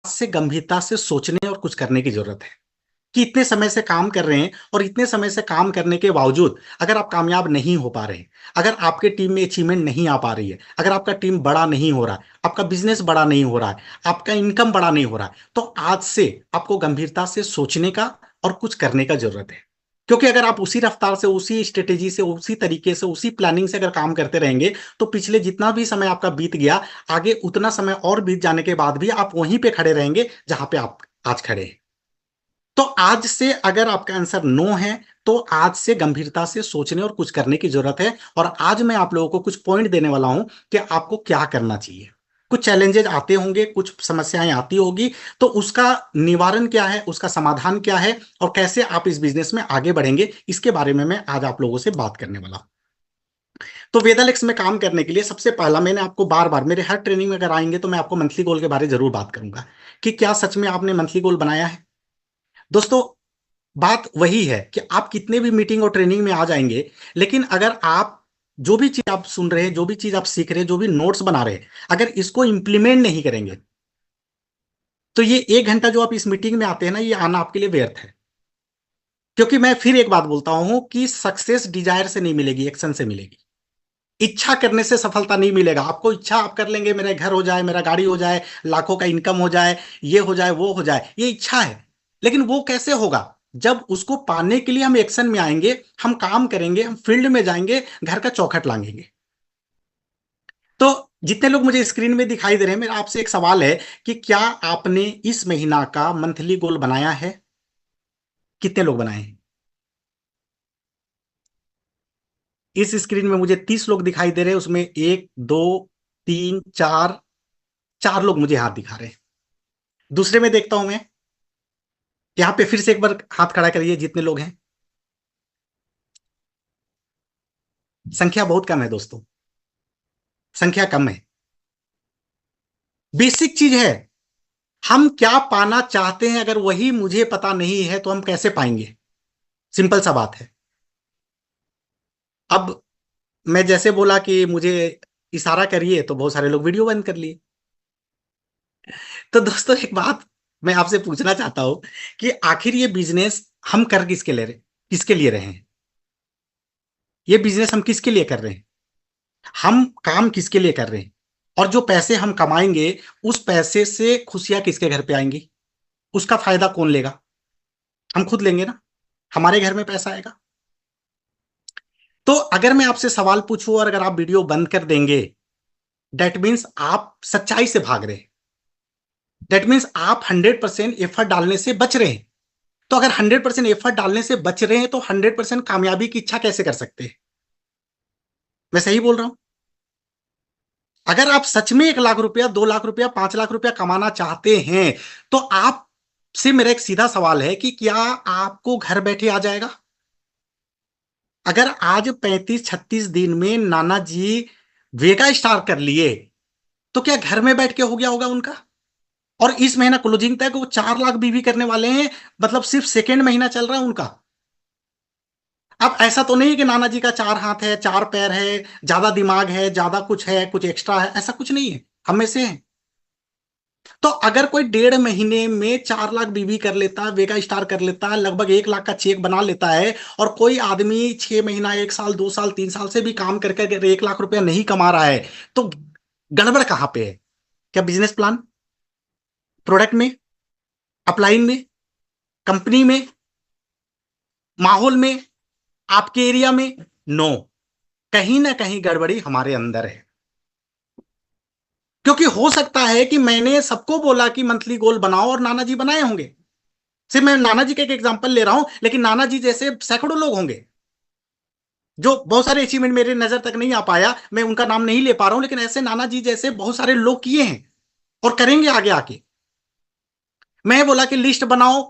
से गंभीरता से सोचने और कुछ करने की जरूरत है कि इतने समय से काम कर रहे हैं और इतने समय से काम करने के बावजूद अगर आप कामयाब नहीं हो पा रहे हैं, अगर आपके टीम में अचीवमेंट नहीं आ पा रही है, अगर आपका टीम बड़ा नहीं हो रहा है, आपका बिजनेस बड़ा नहीं हो रहा है, आपका इनकम बड़ा नहीं हो रहा है, तो आज से आपको गंभीरता से सोचने का और कुछ करने का जरूरत है। क्योंकि अगर आप उसी रफ्तार से, उसी स्ट्रेटेजी से, उसी तरीके से, उसी प्लानिंग से अगर काम करते रहेंगे तो पिछले जितना भी समय आपका बीत गया, आगे उतना समय और बीत जाने के बाद भी आप वहीं पे खड़े रहेंगे जहां पे आप आज खड़े हैं। तो आज से अगर आपका आंसर नो है तो आज से गंभीरता से सोचने और कुछ करने की जरूरत है। और आज मैं आप लोगों को कुछ पॉइंट देने वाला हूं कि आपको क्या करना चाहिए। कुछ चैलेंजेस आते होंगे, कुछ समस्याएं आती होगी, तो उसका निवारण क्या है, उसका समाधान क्या है और कैसे आप इस बिजनेस में आगे बढ़ेंगे, इसके बारे में मैं आज आप लोगों से बात करने वाला हूं। तो वेदालेक्स में काम करने के लिए सबसे पहला, मैंने आपको बार बार मेरे हर ट्रेनिंग में अगर आएंगे तो मैं आपको मंथली गोल के बारे में जरूर बात करूंगा कि क्या सच में आपने मंथली गोल बनाया है। दोस्तों, बात वही है कि आप कितने भी मीटिंग और ट्रेनिंग में आ जाएंगे, लेकिन अगर आप जो भी चीज आप सुन रहे हैं, जो भी चीज आप सीख रहे हैं, जो भी नोट्स बना रहे हैं, अगर इसको इंप्लीमेंट नहीं करेंगे तो ये 1 घंटा जो आप इस मीटिंग में आते हैं ना, ये आना आपके लिए व्यर्थ है। क्योंकि मैं फिर एक बात बोलता हूं कि सक्सेस डिजायर से नहीं मिलेगी, एक्शन से मिलेगी। इच्छा करने से सफलता नहीं मिलेगा। आपको इच्छा आप कर लेंगे, मेरा घर हो जाए, मेरा गाड़ी हो जाए, लाखों का इनकम हो जाए, ये हो जाए, वो हो जाए, ये इच्छा है। लेकिन वो कैसे होगा? जब उसको पाने के लिए हम एक्शन में आएंगे, हम काम करेंगे, हम फील्ड में जाएंगे, घर का चौखट लाएंगे। तो जितने लोग मुझे स्क्रीन में दिखाई दे रहे हैं, मेरा आपसे एक सवाल है कि क्या आपने इस महीना का मंथली गोल बनाया है? कितने लोग बनाए हैं? इस स्क्रीन में मुझे 30 लोग दिखाई दे रहे हैं, उसमें एक, दो, तीन, चार, 4 लोग मुझे हाथ दिखा रहे हैं। दूसरे में देखता हूं मैं, यहां पे फिर से एक बार हाथ खड़ा करिए जितने लोग हैं। संख्या बहुत कम है दोस्तों, संख्या कम है। बेसिक चीज है, हम क्या पाना चाहते हैं अगर वही मुझे पता नहीं है तो हम कैसे पाएंगे? सिंपल सा बात है। अब मैं जैसे बोला कि मुझे इशारा करिए तो बहुत सारे लोग वीडियो बंद कर लिए। तो दोस्तों, एक बात मैं आपसे पूछना चाहता हूं कि आखिर ये बिजनेस हम कर किसके ले रहे, किसके लिए रहे हैं? ये बिजनेस हम किसके लिए कर रहे हैं? हम काम किसके लिए कर रहे हैं? और जो पैसे हम कमाएंगे, उस पैसे से खुशियां किसके घर पे आएंगी? उसका फायदा कौन लेगा? हम खुद लेंगे ना। हमारे घर में पैसा आएगा। तो अगर मैं आपसे सवाल पूछूं और अगर आप वीडियो बंद कर देंगे, दैट मीन्स आप सच्चाई से भाग रहे हैं। दैट मीन्स आप 100% एफर्ट डालने से बच रहे हैं। तो अगर 100% एफर्ट डालने से बच रहे हैं तो 100% कामयाबी की इच्छा कैसे कर सकते हैं? मैं सही बोल रहा हूं? अगर आप सच में 1 लाख रुपया, 2 लाख रुपया, 5 लाख रुपया कमाना चाहते हैं तो आपसे मेरा एक सीधा सवाल है कि क्या आपको घर बैठे आ जाएगा? अगर आज 35-36 दिन में नाना जी वेगा स्टार कर लिए तो क्या घर में बैठ के हो गया होगा उनका? और इस महीना क्लोजिंग तक वो 4 लाख बीवी करने वाले हैं। मतलब सिर्फ सेकेंड महीना चल रहा है उनका। अब ऐसा तो नहीं कि नाना जी का 4 हाथ है, 4 पैर है, ज्यादा दिमाग है, ज्यादा कुछ है, कुछ एक्स्ट्रा है, ऐसा कुछ नहीं है। हम में से है। तो अगर कोई 1.5 महीने में 4 लाख बीवी कर लेता है, वेगा स्टार कर लेता है, लगभग 1 लाख का चेक बना लेता है, और कोई आदमी 6 महीना, 1 साल, 2 साल, 3 साल से भी काम करके अगर 1 लाख रुपया नहीं कमा रहा है, तो गड़बड़ कहां पे है? क्या बिजनेस प्लान, प्रोडक्ट में, अपलाइन में, कंपनी में, माहौल में, आपके एरिया में? नो, कहीं ना कहीं गड़बड़ी हमारे अंदर है। क्योंकि हो सकता है कि मैंने सबको बोला कि मंथली गोल बनाओ और नाना जी बनाए होंगे। सिर्फ मैं नाना जी का एक एग्जांपल ले रहा हूं, लेकिन नाना जी जैसे सैकड़ों लोग होंगे जो बहुत सारे अचीवमेंट मेरे नजर तक नहीं आ पाया, मैं उनका नाम नहीं ले पा रहा हूं, लेकिन ऐसे नाना जी जैसे बहुत सारे लोग किए हैं और करेंगे आगे आके। मैं बोला कि लिस्ट बनाओ,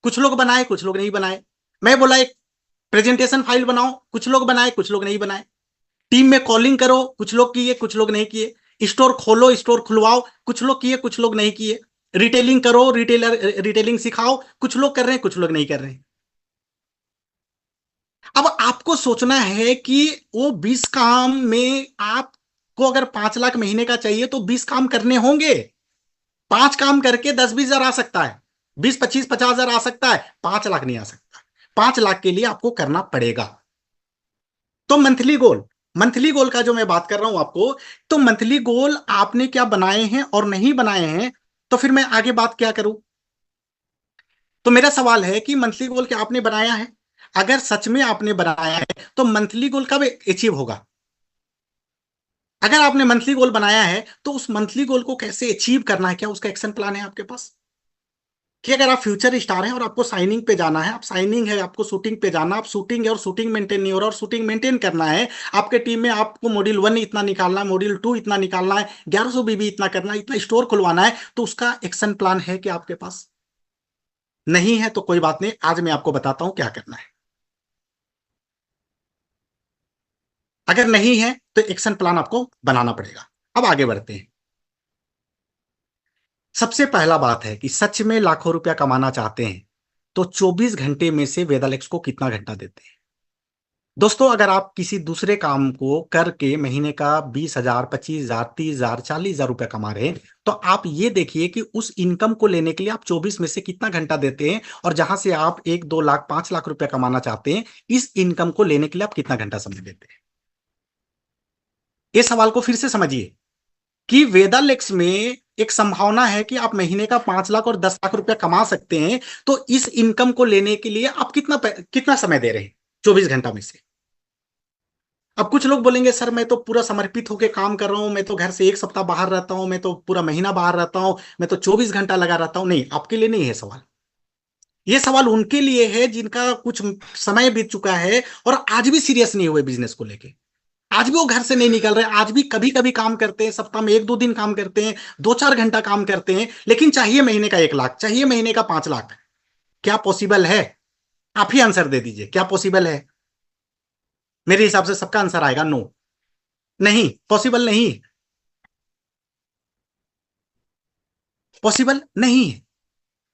कुछ लोग बनाए, कुछ लोग नहीं बनाए। मैं बोला एक प्रेजेंटेशन फाइल बनाओ, कुछ लोग बनाए, कुछ लोग नहीं बनाए। टीम में कॉलिंग करो, कुछ लोग किए, कुछ लोग नहीं किए। स्टोर खोलो, स्टोर खुलवाओ, कुछ लोग किए, कुछ लोग नहीं किए। रिटेलिंग करो, रिटेलिंग सिखाओ, कुछ लोग कर रहे हैं, कुछ लोग नहीं कर रहे हैं। अब आपको सोचना है कि वो 20 काम में आपको अगर 5 लाख महीने का चाहिए तो 20 काम करने होंगे। 5 काम करके 10-20 हजार आ सकता है, 20-25-50 हजार आ सकता है, 5 लाख नहीं आ सकता। 5 लाख के लिए आपको करना पड़ेगा। तो मंथली गोल का जो मैं बात कर रहा हूं आपको, तो मंथली गोल आपने क्या बनाए हैं और नहीं बनाए हैं, तो फिर मैं आगे बात क्या करूं। तो मेरा सवाल है कि मंथली गोल क्या आपने बनाया है? अगर सच में आपने बनाया है तो मंथली गोल कब अचीव होगा? अगर आपने मंथली गोल बनाया है तो उस मंथली गोल को कैसे अचीव करना है, क्या उसका एक्शन प्लान है आपके पास? कि अगर आप फ्यूचर स्टार हैं और आपको साइनिंग पे जाना है, आप साइनिंग है, आपको शूटिंग पे जाना, आप शूटिंग है और शूटिंग मेंटेन नहीं हो रहा और शूटिंग मेंटेन करना है, आपके टीम में आपको मॉड्यूल 1 इतना निकालना है, मॉड्यूल 2 इतना निकालना है, 1100 बीबी इतना करना है, इतना स्टोर खुलवाना है, तो उसका एक्शन प्लान है कि आपके पास नहीं है? तो कोई बात नहीं, आज मैं आपको बताता हूं क्या करना है। अगर नहीं है तो एक्शन प्लान आपको बनाना पड़ेगा। अब आगे बढ़ते हैं। सबसे पहला बात है कि सच में लाखों रुपया कमाना चाहते हैं तो 24 घंटे में से वेदालेक्स को कितना घंटा देते हैं? दोस्तों, अगर आप किसी दूसरे काम को करके महीने का 20 हजार, 25 हजार, 30 हजार, 40 हजार रुपया कमा रहे हैं, तो आप ये देखिए कि उस इनकम को लेने के लिए आप 24 में से कितना घंटा देते हैं, और जहां से आप 1-2 लाख, 5 लाख रुपया कमाना चाहते हैं, इस इनकम को लेने के लिए आप कितना घंटा समय देते हैं? इस सवाल को फिर से समझिए कि वेदालेक्स में एक संभावना है कि आप महीने का 5 लाख और 10 लाख रुपया कमा सकते हैं, तो इस इनकम को लेने के लिए आप कितना समय दे रहे हैं 24 घंटा में से? अब कुछ लोग बोलेंगे, सर मैं तो पूरा समर्पित होकर काम कर रहा हूं, मैं तो घर से एक सप्ताह बाहर रहता हूं, मैं तो पूरा महीना बाहर रहता हूं, मैं तो 24 घंटा लगा रहता हूं। नहीं, आपके लिए नहीं है सवाल। ये सवाल उनके लिए है जिनका कुछ समय बीत चुका है और आज भी सीरियस नहीं हुए बिजनेस को लेके। आज भी वो घर से नहीं निकल रहे, आज भी कभी कभी काम करते हैं, सप्ताह में 1-2 दिन काम करते हैं, 2-4 घंटा काम करते हैं, लेकिन चाहिए महीने का 1 लाख, चाहिए महीने का 5 लाख। क्या पॉसिबल है? आप ही आंसर दे दीजिए, क्या पॉसिबल है? मेरे हिसाब से सबका आंसर आएगा नो। नहीं, पॉसिबल नहीं, पॉसिबल नहीं है।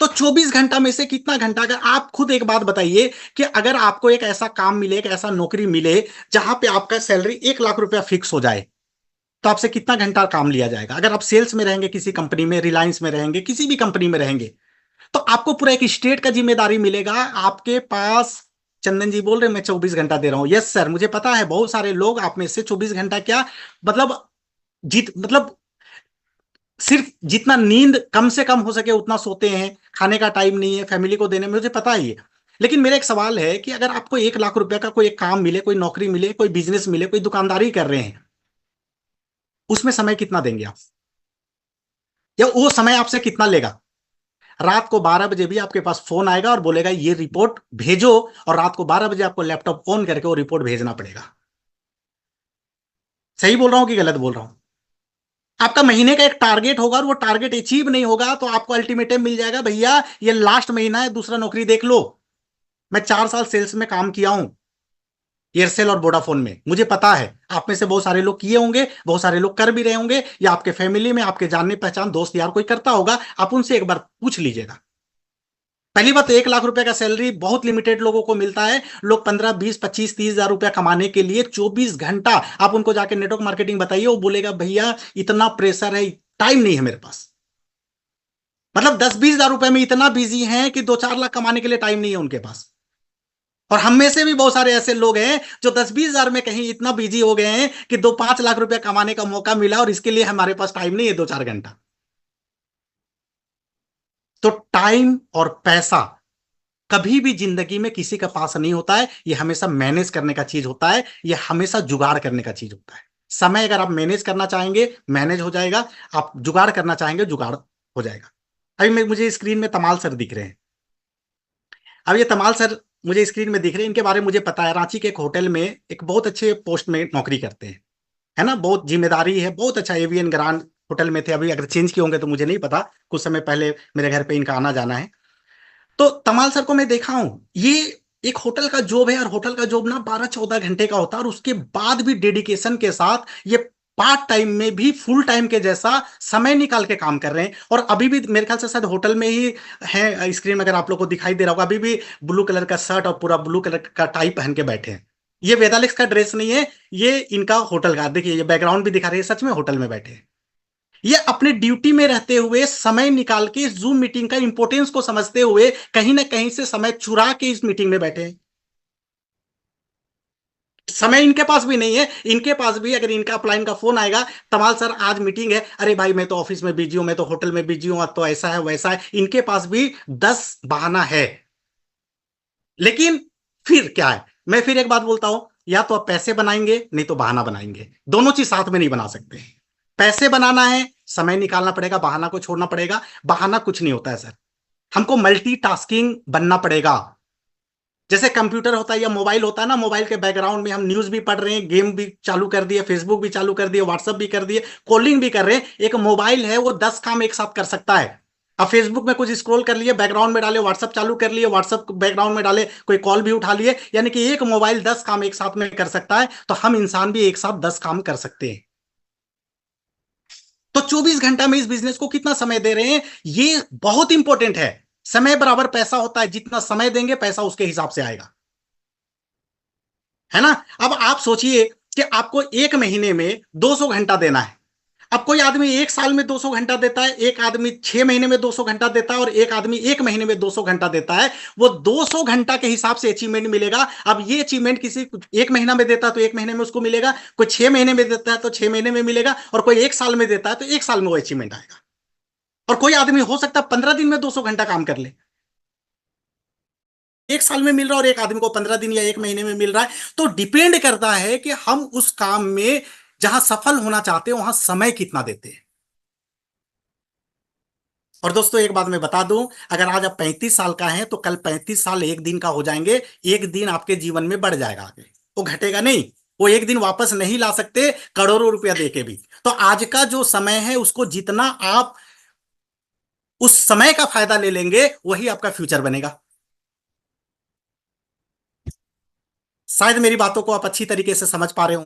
तो 24 घंटा में से कितना घंटा, अगर आप खुद एक बात बताइए कि अगर आपको एक ऐसा काम मिले, एक ऐसा नौकरी मिले जहां पे आपका सैलरी 1 लाख रुपया फिक्स हो जाए, तो आपसे कितना घंटा काम लिया जाएगा? अगर आप सेल्स में रहेंगे, किसी कंपनी में, रिलायंस में रहेंगे, किसी भी कंपनी में रहेंगे, तो आपको पूरा एक स्टेट का जिम्मेदारी मिलेगा आपके पास। चंदन जी बोल रहे मैं 24 घंटा दे रहा हूं। यस सर, मुझे पता है बहुत सारे लोग आप में से 24 घंटा क्या, मतलब मतलब सिर्फ जितना नींद कम से कम हो सके उतना सोते हैं, खाने का टाइम नहीं है फैमिली को देने में, मुझे पता ही है। लेकिन मेरा एक सवाल है कि अगर आपको 1 लाख रुपया का कोई एक काम मिले, कोई नौकरी मिले, कोई बिजनेस मिले, कोई दुकानदारी कर रहे हैं, उसमें समय कितना देंगे आप? या वो समय आपसे कितना लेगा? रात को 12 बजे भी आपके पास फोन आएगा और बोलेगा ये रिपोर्ट भेजो, और रात को 12 बजे आपको लैपटॉप ऑन करके वो रिपोर्ट भेजना पड़ेगा। सही बोल रहा हूं कि गलत बोल रहा हूं? आपका महीने का एक टारगेट होगा और वो टारगेट अचीव नहीं होगा तो आपको अल्टीमेटम मिल जाएगा, भैया ये लास्ट महीना है, दूसरा नौकरी देख लो। मैं 4 साल सेल्स में काम किया हूं, एयरसेल और वोडाफोन में, मुझे पता है। आप में से बहुत सारे लोग किए होंगे, बहुत सारे लोग कर भी रहे होंगे, या आपके फैमिली में, आपके जानने पहचान दोस्त यार कोई करता होगा, आप उनसे एक बार पूछ लीजिएगा। पहली बात तो 1 लाख रुपए का सैलरी बहुत लिमिटेड लोगों को मिलता है। लोग 15, 20, 25, 30 हजार रुपया कमाने के लिए 24 घंटा, आप उनको जाके नेटवर्क मार्केटिंग बताइए, वो बोलेगा भैया इतना प्रेशर है, टाइम नहीं है मेरे पास। मतलब 10-20 हजार रुपए में इतना बिजी हैं कि 2-4 लाख कमाने के लिए टाइम नहीं है उनके पास। और हम में से भी बहुत सारे ऐसे लोग हैं जो 10-20 हजार में कहीं इतना बिजी हो गए हैं कि 2-5 लाख रुपया कमाने का मौका मिला और इसके लिए हमारे पास टाइम नहीं है 2-4 घंटा। तो टाइम और पैसा कभी भी जिंदगी में किसी के पास नहीं होता है, ये हमेशा मैनेज करने का चीज होता है, ये हमेशा जुगाड़ करने का चीज होता है। समय अगर आप मैनेज करना चाहेंगे मैनेज हो जाएगा, आप जुगाड़ करना चाहेंगे जुगाड़ हो जाएगा। अभी मुझे स्क्रीन में तमाल सर दिख रहे हैं। अब ये तमाल सर मुझे स्क्रीन में दिख रहे हैं, इनके बारे में मुझे पता है, रांची के एक होटल में एक बहुत अच्छे पोस्ट में नौकरी करते हैं, है ना, बहुत जिम्मेदारी है, बहुत अच्छा एवियन ग्रांड होटल में थे। अभी अगर चेंज किए होंगे तो मुझे नहीं पता, कुछ समय पहले मेरे घर पे इनका आना जाना है। तो तमाल सर को मैं देखा हूं, ये एक होटल का जॉब है, और होटल का जॉब ना 12-14 घंटे का होता है, और उसके बाद भी डेडिकेशन के साथ ये पार्ट टाइम में भी फुल टाइम के जैसा समय निकाल के काम कर रहे हैं। और अभी भी मेरे ख्याल से शायद होटल में ही है, स्क्रीन में अगर आप लोग को दिखाई दे रहा होगा, अभी भी ब्लू कलर का शर्ट और पूरा ब्लू कलर का टाई पहन के बैठे हैं। ये वेदालिक्स का ड्रेस नहीं है, ये इनका होटल का, देखिए ये बैकग्राउंड भी दिखा रही है, सच में होटल में बैठे हैं। ये अपने ड्यूटी में रहते हुए समय निकाल के इस जूम मीटिंग का इंपॉर्टेंस को समझते हुए कहीं ना कहीं से समय चुरा के इस मीटिंग में बैठे हैं। समय इनके पास भी नहीं है। इनके पास भी अगर इनका अपलाइन का फोन आएगा, तमाल सर आज मीटिंग है, अरे भाई मैं तो ऑफिस में बिजी हूं, मैं तो होटल में बिजी हूं, तो ऐसा है वैसा है, इनके पास भी 10 बहाना है। लेकिन फिर क्या है, मैं फिर एक बात बोलता हूं, या तो आप पैसे बनाएंगे नहीं तो बहाना बनाएंगे, दोनों चीज साथ में नहीं बना सकते। पैसे बनाना है, समय निकालना पड़ेगा, बहाना को छोड़ना पड़ेगा। बहाना कुछ नहीं होता है सर, हमको मल्टीटास्किंग बनना पड़ेगा। जैसे कंप्यूटर होता है या मोबाइल होता है ना, मोबाइल के बैकग्राउंड में हम न्यूज भी पढ़ रहे हैं, गेम भी चालू कर दिए, फेसबुक भी चालू कर दिए, व्हाट्सएप भी कर दिए, कॉलिंग भी कर रहे हैं। एक मोबाइल है वो 10 काम एक साथ कर सकता है। अब फेसबुक में कुछ स्क्रॉल कर लिए, बैकग्राउंड में डाले, व्हाट्सएप चालू कर लिए, व्हाट्सएप बैकग्राउंड में डाले, कोई कॉल भी उठा लिए, यानी कि एक मोबाइल 10 काम एक साथ में कर सकता है। तो हम इंसान भी एक साथ 10 काम कर सकते हैं। तो 24 घंटा में इस बिजनेस को कितना समय दे रहे हैं, ये बहुत इंपॉर्टेंट है। समय बराबर पैसा होता है, जितना समय देंगे पैसा उसके हिसाब से आएगा, है ना। अब आप सोचिए कि आपको एक महीने में 200 घंटा देना है। अब कोई आदमी एक साल में 200 घंटा देता है, एक आदमी 6 महीने में 200 घंटा देता है, और एक आदमी एक महीने में 200 घंटा देता है। वो 200 घंटा के हिसाब से अचीवमेंट मिलेगा। अब ये अचीवमेंट किसी एक महीना में देता है तो एक महीने में उसको मिलेगा, कोई 6 महीने में देता है तो 6 महीने में मिलेगा, और कोई एक साल में देता है तो एक साल में वो अचीवमेंट आएगा। और कोई आदमी हो सकता है 15 दिन में 200 घंटा काम कर ले, एक साल में मिल रहा है, और एक आदमी को 15 दिन या एक महीने में मिल रहा है। तो डिपेंड करता है कि हम उस काम में जहां सफल होना चाहते हैं वहां समय कितना देते हैं। और दोस्तों एक बात मैं बता दूं, अगर आज आप 35 साल का हैं तो कल 35 साल एक दिन का हो जाएंगे। एक दिन आपके जीवन में बढ़ जाएगा आगे, वो घटेगा नहीं। वो एक दिन वापस नहीं ला सकते करोड़ों रुपया दे के भी। तो आज का जो समय है उसको जितना आप उस समय का फायदा ले लेंगे वही आपका फ्यूचर बनेगा। शायद मेरी बातों को आप अच्छी तरीके से समझ पा रहे हो।